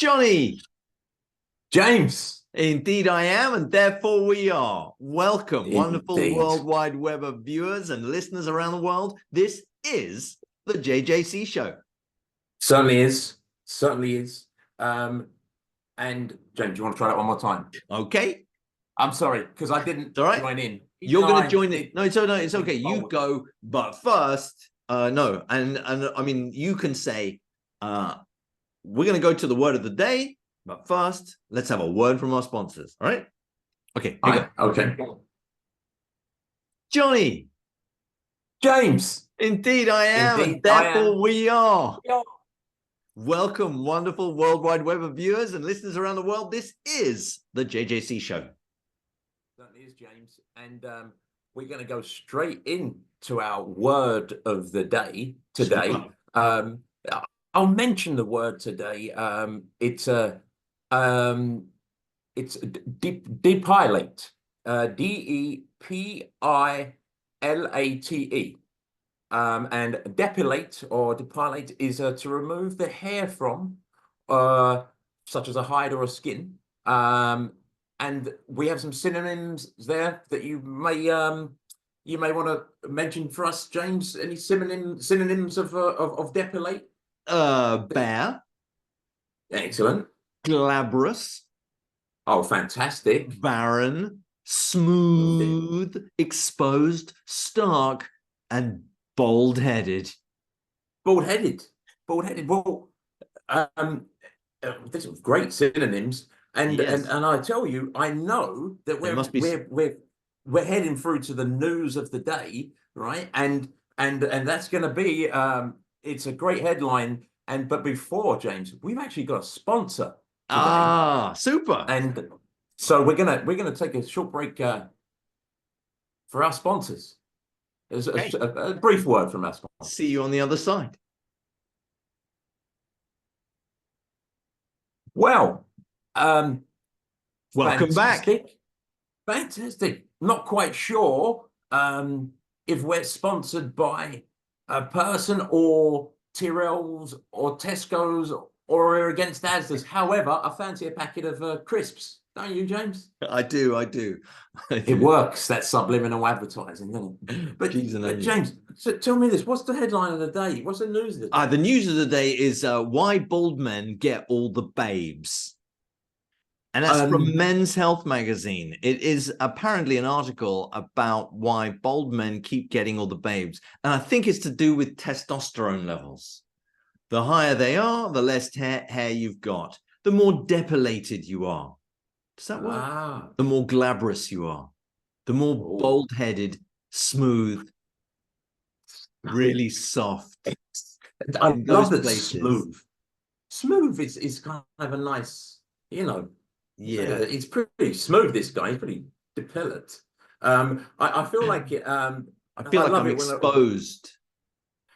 Johnny. James. Indeed I am, and therefore we are. Welcome, wonderful Indeed. World Wide Web of viewers and listeners around the world. This is the JJC Show. Certainly is. Certainly is. And James, do you want to try that one more time? Okay. I'm sorry, because I didn't join in. You're going to join in. No, it's okay. You go, but first, no. And I mean, you can say, we're going to go to the word of the day, but first, let's have a word from our sponsors. All right? Okay. Okay. Johnny. James. Indeed I am, Indeed, and therefore we are. Yeah. Welcome, wonderful World Wide Web of viewers and listeners around the world. This is the JJC Show. Certainly is, James. And we're going to go straight into our word of the day today. I'll mention the word today. It's depilate. depilate. And depilate or depilate is to remove the hair from, such as a hide or a skin. And we have some synonyms there that you may want to mention for us, James. Any synonyms of depilate? Bare. Excellent. Glabrous. Oh, fantastic. Barren. Smooth. Exposed. Stark. And baldheaded. Baldheaded. Well, these are great synonyms. And yes. and I tell you, I know that we're heading through to the news of the day, right? And that's going to be it's a great headline. But before, James, we've actually got a sponsor today. Ah, super. And so we're gonna take a short break for our sponsors. There's a brief word from our sponsor. See you on the other side. Well, welcome back. Fantastic. Not quite sure if we're sponsored by a person or Tyrrell's or Tesco's or we're against Asda's. However, I fancy a packet of crisps. Don't you, James? I do. It works, that subliminal advertising, doesn't it? But James, so tell me this. What's the headline of the day? What's the news of the day? The news of the day is why bald men get all the babes. And that's from Men's Health magazine. It is apparently an article about why bald men keep getting all the babes. And I think it's to do with testosterone levels. The higher they are, the less hair you've got. The more depilated you are. Does that work? The more glabrous you are. The more bald-headed, smooth, really soft. I love that smooth. Smooth is kind of a nice, yeah. It's pretty smooth, this guy. He's pretty depilate. I feel like it. I feel like I'm exposed.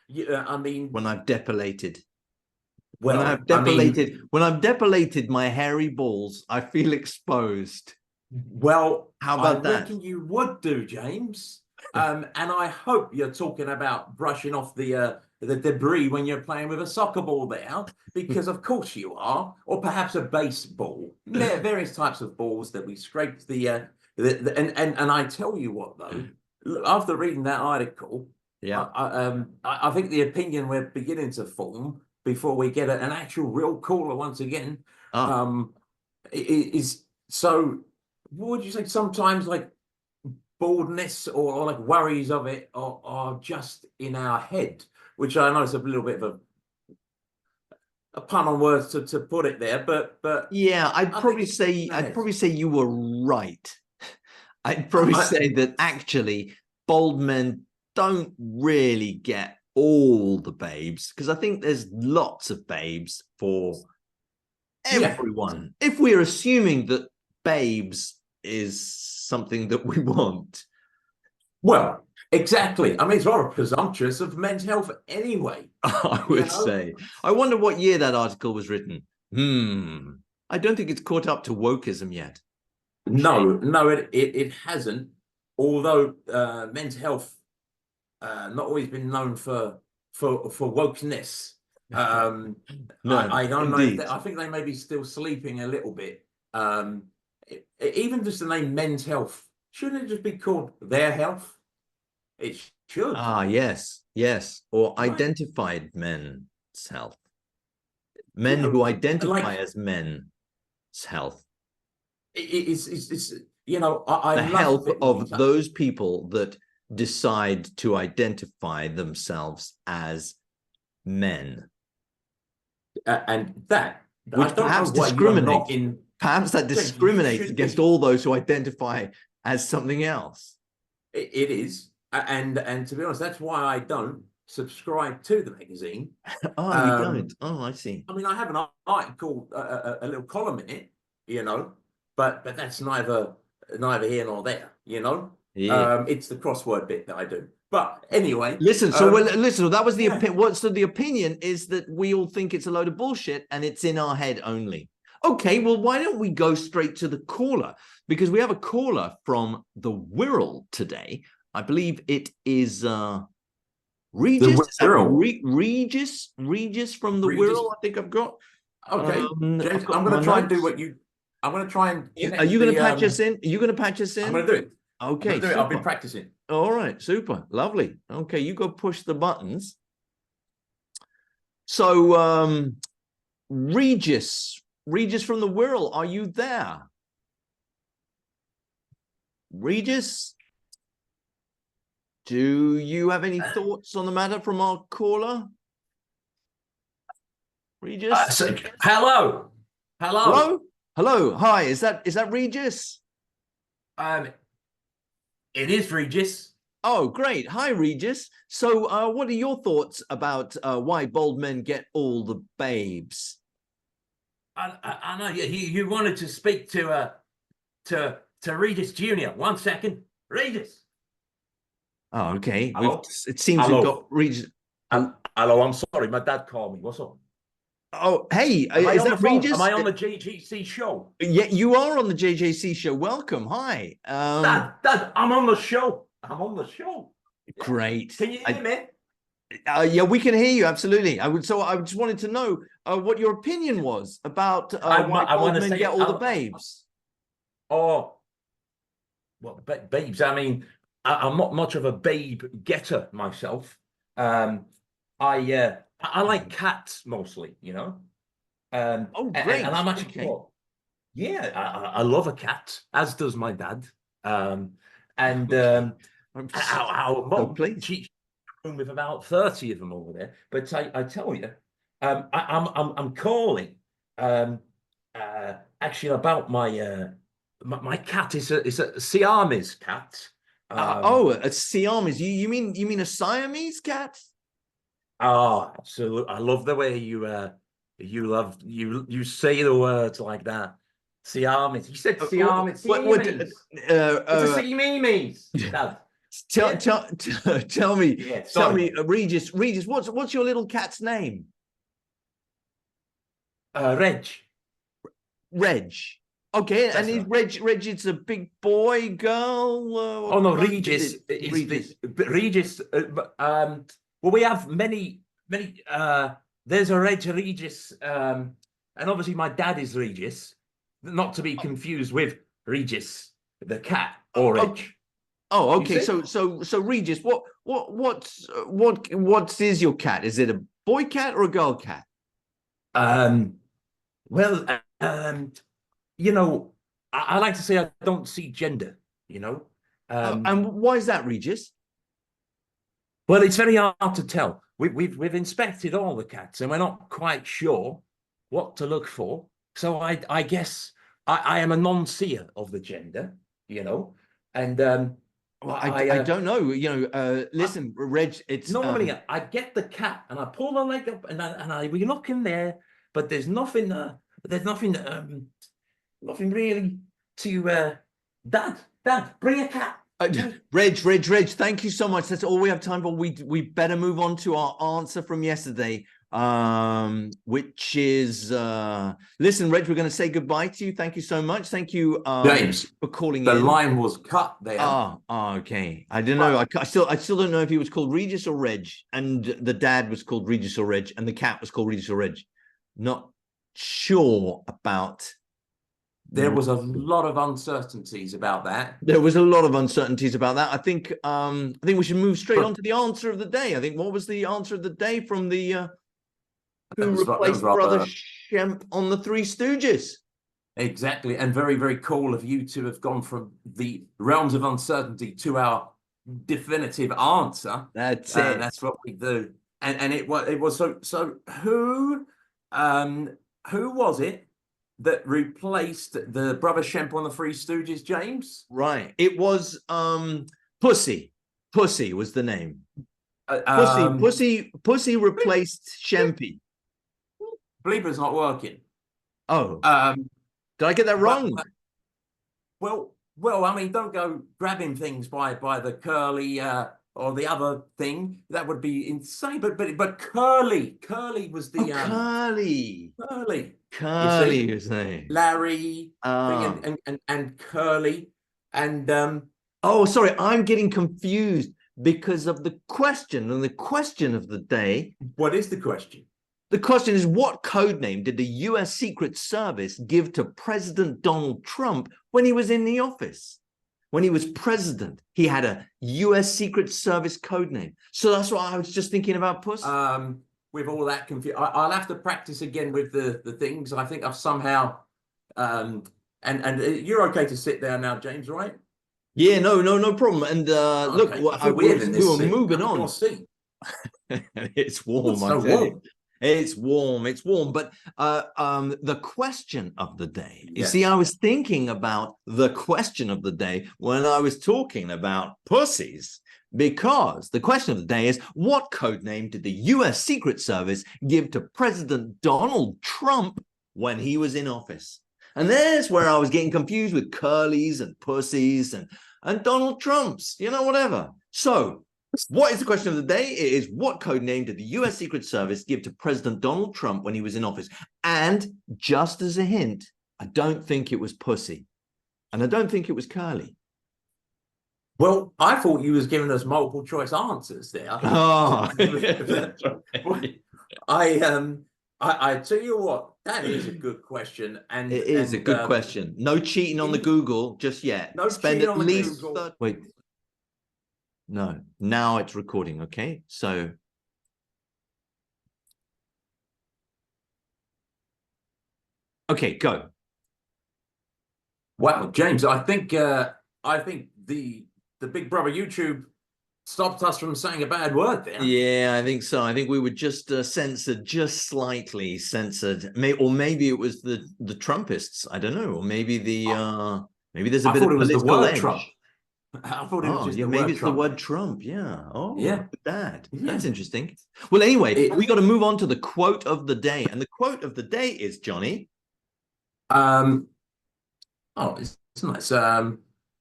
Yeah, I mean, when I've depilated. Well, when I've depilated my hairy balls, I feel exposed. Well, how about that? I reckon you would do, James. And I hope you're talking about brushing off the debris when you're playing with a soccer ball there, because of course you are, or perhaps a baseball. There are various types of balls that we scrape and I tell you what though, after reading that article, I think the opinion we're beginning to form before we get an actual real caller once again, is so. What would you say? Sometimes like baldness or like worries of it are just in our head, which I know is a little bit of a pun on words to put it there, but yeah, I'd probably say you were right. I'd probably say that actually bald men don't really get all the babes, because I think there's lots of babes for everyone. Yeah. If we're assuming that babes is something that we want. Well, exactly. I mean, it's rather presumptuous of Men's Health anyway. I would say. I wonder what year that article was written. I don't think it's caught up to wokeism yet. No, it hasn't. Although Men's Health not always been known for wokeness. Um, No, I don't know if indeed. I think they may be still sleeping a little bit. Even just the name Men's Health, shouldn't it just be called Their Health? It should, Ah, yes, yes. Or right? identified men's health. You Men who know, identify like as men's health. it's you know, I The love health veterinary of stuff. those people that decide to identify themselves as men, And that I which don't know perhaps why you are not discriminates. in. Perhaps that James, you discriminates should against be. all those who identify as something else. It is, and to be honest, that's why I don't subscribe to the magazine. Oh, you Um, don't? Oh, I see. I mean, I have an article, a little column in it, you know, but that's neither here nor there, you know. Yeah. It's the crossword bit that I do. But anyway, Listen, so well, listen, that was the yeah. opinion. So the opinion is that we all think it's a load of bullshit and it's in our head only. Okay, well, why don't we go straight to the caller? Because we have a caller from the Wirral today. I believe it is The Regis. Is that Wirral. Regis from the Regis. Wirral? I think I've got. Okay, I've James, got I'm going my to try and do notes. what you. I'm going to try and Are connect you going to the. patch us in? Are you going to patch us I'm in? going to do it. I'm going Okay, to do it. I've been super. practicing. All right, super, lovely. Okay, you go push the buttons. So, Regis from the Wirral, are you there? Regis, do you have any thoughts on the matter from our caller? Regis? Hello, hello. Hello? Hello, hi, is that Regis? Um, it is Regis. Oh, great. Hi, Regis. So, what are your thoughts about why bald men get all the babes? I know you wanted to speak to Regis Junior. 1 second, Regis. Oh, okay. Hello, It seems we've got hello, Regis. hello. I'm sorry, my dad called me. What's up? Oh, hey, Am I is on the that phone? Am Regis? I on the JJC show? Yeah, you are on the JJC show. Welcome. Hi. Dad, I'm on the show. I'm on the show. Yeah. Great. Can you hear me? Yeah, we can hear you. Absolutely. I just wanted to know what your opinion was about why I want bald to men say get all the babes. Oh, well, babes. I mean, I'm not much of a babe getter myself. I like cats mostly, you know. Oh, And great. I'm actually Okay. yeah, I love a cat, as does my dad. And Okay. I'm our so mum, pleased. she's room with about 30 of them over there. But I tell you, I'm calling actually about my cat is a Siamese cat. A Siamese. You mean a Siamese cat? Oh, absolutely. I love the way you say the words like that. Siamese. You said Siamese. What Siamese. It's a Siamese. Dad. tell Yeah. tell tell me Yeah. tell Sorry. me Regis, what's your little cat's name? Reg. Reg. Okay, and That's is right. Reg it's a big boy, girl? Oh What no, kind is Regis it? is Regis. Regis. Well, we have many. There's a Reg Regis, and obviously my dad is Regis, not to be confused with Regis the cat or Oh, Reg. oh, You okay. see? So Regis, what is your cat? Is it a boy cat or a girl cat? Um, well, you know, I like to say I don't see gender. You know, And why is that, Regis? well, it's very hard to tell. We've inspected all the cats, and we're not quite sure what to look for. So I guess I am a non-seer of the gender, you know, and Well, I don't know. Listen, Reg, it's normally I get the cat and I pull the leg up and we look in there, but there's nothing. There's nothing really to. Dad, bring a cat. Reg, thank you so much. That's all we have time for. We better move on to our answer from yesterday. which is listen, Reg, we're going to say goodbye to you. Thank you so much. Thank you, James, for calling the in. line was cut there. Okay. I don't know. I still don't know if he was called Regis or Reg, and the dad was called Regis or Reg, and the cat was called Regis or Reg. Not sure about. There was a lot of uncertainties about that. There was a lot of uncertainties about that. I think we should move straight on to the answer of the day. I think, what was the answer of the day from the who replaced Brother Shemp on the Three Stooges? Exactly, and very, very cool of you to have gone from the realms of uncertainty to our definitive answer. That's it. That's what we do. And it was so who was it that replaced the Brother Shemp on the Three Stooges, James? Right. It was Pussy. Pussy was the name. Pussy replaced Shempy. Bleeper's not working. Oh. Did I get that wrong? Well, I mean, don't go grabbing things by the curly or the other thing. That would be insane. But Curly was the Curly was name. Larry thing and Curly and oh, sorry, I'm getting confused because of the question, and the question of the day. What is the question? The question is, what code name did the US Secret Service give to President Donald Trump when he was in the office? When he was president, he had a US Secret Service code name. So that's what I was just thinking about, Puss. With all that confusion, I'll have to practice again with the things. I think I've somehow and you're okay to sit there now, James, right? Yeah, no problem. And look, we're moving on. It's warm. So warm. It's warm. But the question of the day, you Yes. see, I was thinking about the question of the day when I was talking about pussies, because the question of the day is, what code name did the US Secret Service give to President Donald Trump when he was in office? And there's where I was getting confused with curlies and pussies and Donald Trumps, whatever. So what is the question of the day? It is, what code name did the US Secret Service give to President Donald Trump when he was in office? And just as a hint, I don't think it was pussy. And I don't think it was curly. Well, I thought you was giving us multiple choice answers there. Oh. I tell you what, that is a good question. And it is a good question. No cheating on the Google just yet. No cheating on the Google. Wait. No, now it's recording, okay? So okay, go. Well, James, I think the Big Brother YouTube stopped us from saying a bad word there. Yeah, I think so. I think we were just censored, just slightly censored. Or maybe it was the Trumpists. I don't know. Or maybe maybe there's a bit of political edge. Trump. I thought it was just maybe it's Trump. the word Trump. Yeah. Oh, yeah. That. Yeah. That's interesting. Well, anyway, we got to move on to the quote of the day, and the quote of the day is, Johnny. It's nice.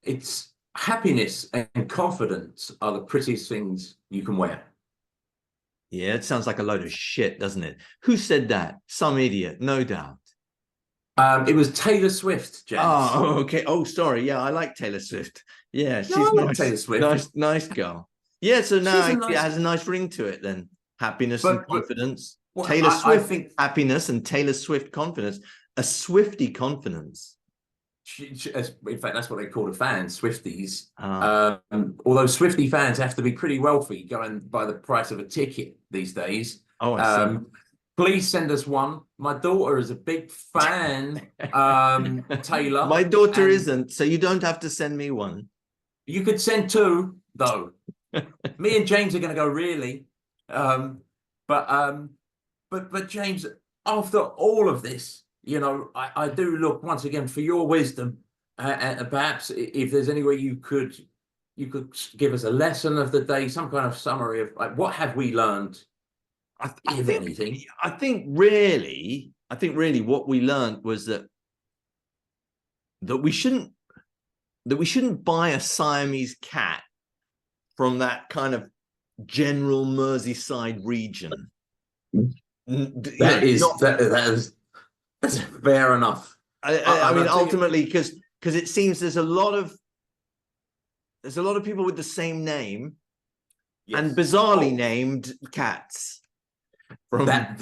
It's happiness and confidence are the prettiest things you can wear. Yeah, it sounds like a load of shit, doesn't it? Who said that? Some idiot, no doubt. It was Taylor Swift, James. Oh, okay. Oh, sorry. Yeah, I like Taylor Swift. Yeah, she's nice. Taylor Swift. Nice girl. Yeah, so now it has a nice ring to it then. Happiness and confidence. Taylor Swift, I think, happiness, and Taylor Swift confidence. A Swifty confidence. In fact, that's what they call the fans, Swifties. Although Swifty fans have to be pretty wealthy, going by the price of a ticket these days. Oh, I see. Please send us one. My daughter is a big fan, Taylor. My daughter isn't, so you don't have to send me one. You could send two, though. Me and James are going to go, really. But James, after all of this, I do look once again for your wisdom, and perhaps if there's any way you could give us a lesson of the day, some kind of summary of what have we learned. I think really what we learned was that we shouldn't buy a Siamese cat from that kind of general Merseyside region. That is not, that's fair enough. I mean, I'll tell you, ultimately, because it seems there's a lot of people with the same name and yes. bizarrely Oh, named cats from that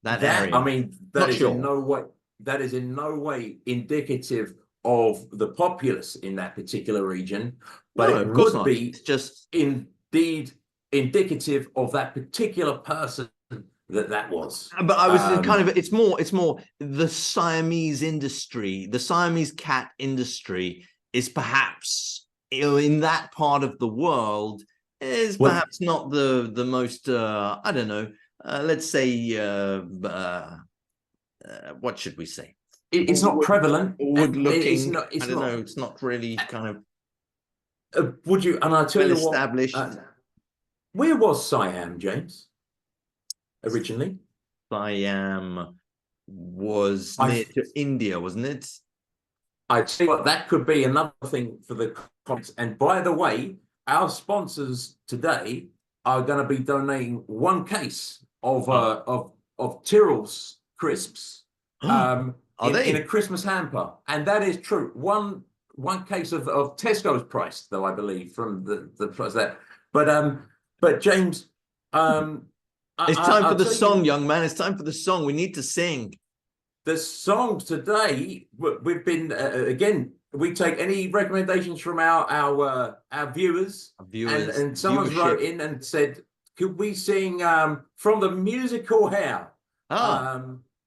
area. I mean, Not sure. that is in no way indicative of the populace in that particular region, but No, it of course would not. be It's just, indeed indicative of that particular person that was. but I was kind of, it's more the Siamese industry, the Siamese cat industry is perhaps, in that part of the world is Well, perhaps not the most, I don't know, let's say, what should we say? it's not prevalent. Forward It's looking. not. I It's don't know. not. It's not really kind of Would you? And I tell well you what. established. Where was Siam, James? Originally, Siam was I near to India, wasn't it? I tell you what. That could be another thing for the comments. And by the way, our sponsors today are going to be donating one case of Oh, Tyrrell's crisps are in a they? Christmas hamper, and that is true. One case of Tesco's price, though, I believe, from the price there. But James, It's time for I'll the tell you song, young man. It's time for the song. We need to sing. the songs today. We've been again. We take any recommendations from our viewers, Our and viewers, someone's wrote viewership. in and said, "Could we sing from the musical Hair? Ah,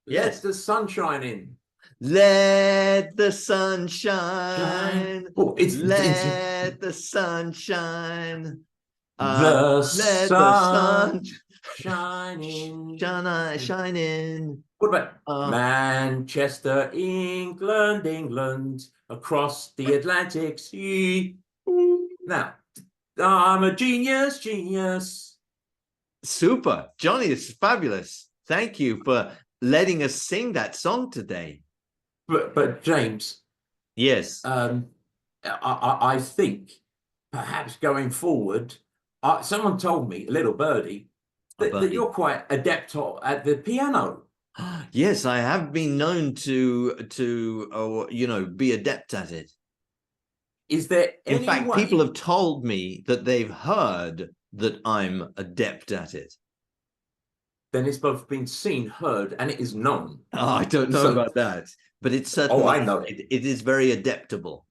Let yes. the sunshine in." Let the sun Shine. shine. Oh, it's Let the sun shine. the Let the sun sun shining. shine in. What about Uh, Manchester, England, England, across the Atlantic Sea? Now, I'm a genius, genius. Super. Johnny, this is fabulous. Thank you for letting us sing that song today. But James, Yes. I think perhaps going forward, someone told me, a little birdie, A that birdie. you're quite adept at the piano. Yes, I have been known to be adept at it. Is there In any fact, people way? have told me that they've heard that I'm adept at it. Then it's both been seen, heard, and it is known. Oh, I don't know So, about that, but it's oh, certainly I know. it is very adaptable.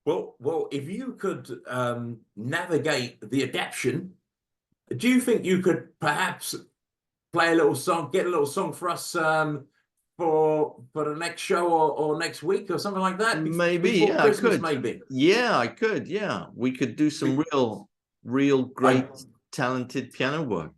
Well, if you could navigate the adaption, do you think you could perhaps play a little song, get a little song for us for the next show or next week or something like that Maybe, before yeah, I Christmas, could. maybe? Yeah, I could. Yeah, we could do some real I great, talented piano work.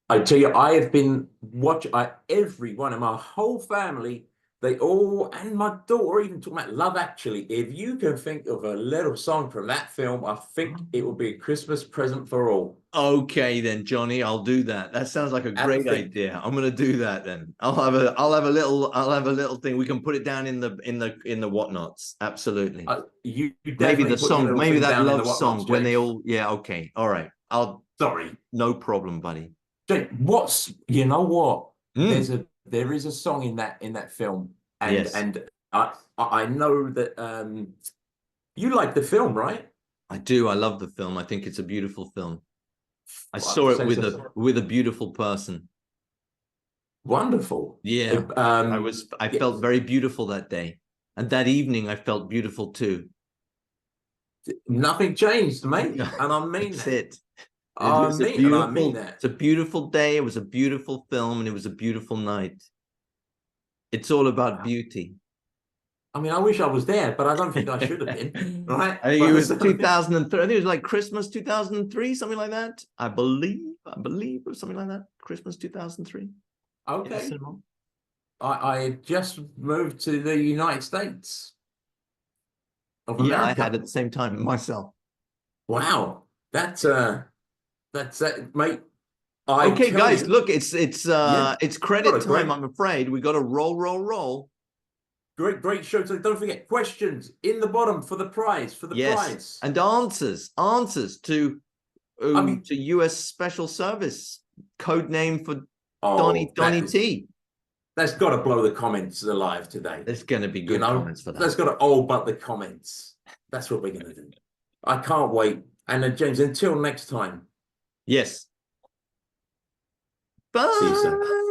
I tell you, I have been watching every one of my whole family. They all, and my daughter even talking about Love Actually. If you can think of a little song from that film, I think it would be a Christmas present for all. Okay, then, Johnny, I'll do that. That sounds like a Have a great think. idea. I'm gonna do that then. I'll have a little thing. We can put it down in the whatnots. Absolutely. You Maybe definitely the put your song, little maybe thing that down in the love whatnots, song when they James. all, yeah, okay. All right. I'll, Sorry. no problem, buddy. James, you know what? Mm, There is a song in that film, and yes, I know that you like the film, right? I do. I love the film. I think it's a beautiful film. I Well, saw it sense of with a beautiful person. wonderful. Yeah. I Yeah, felt very beautiful that day. And that evening I felt beautiful too. nothing changed, mate, and I mean That's that. it. I mean that. It's a beautiful day. It was a beautiful film and it was a beautiful night. It's all about Wow. beauty. I mean, I wish I was there, but I don't think I should have been, right? I think it But was 2003. I think it was like Christmas 2003, something like that. I believe it was something like that. Christmas 2003. Yes, okay. I had just moved to the United States of yeah, I had America. at the same time myself. Wow, that's it, mate. I Okay, tell guys, you, look, yeah, it's what credit a time, I'm afraid. We got to roll. great show. So don't forget questions in the bottom for the prize, for the Yes, prize. and answers to I mean, US Special Service code name for Oh, Donny T. That's got to blow the comments alive today. There's going to be good comments for that. That's got to all but the comments. That's what we're going to do. I can't wait. And James, until next time. Yes. Bye. See you soon.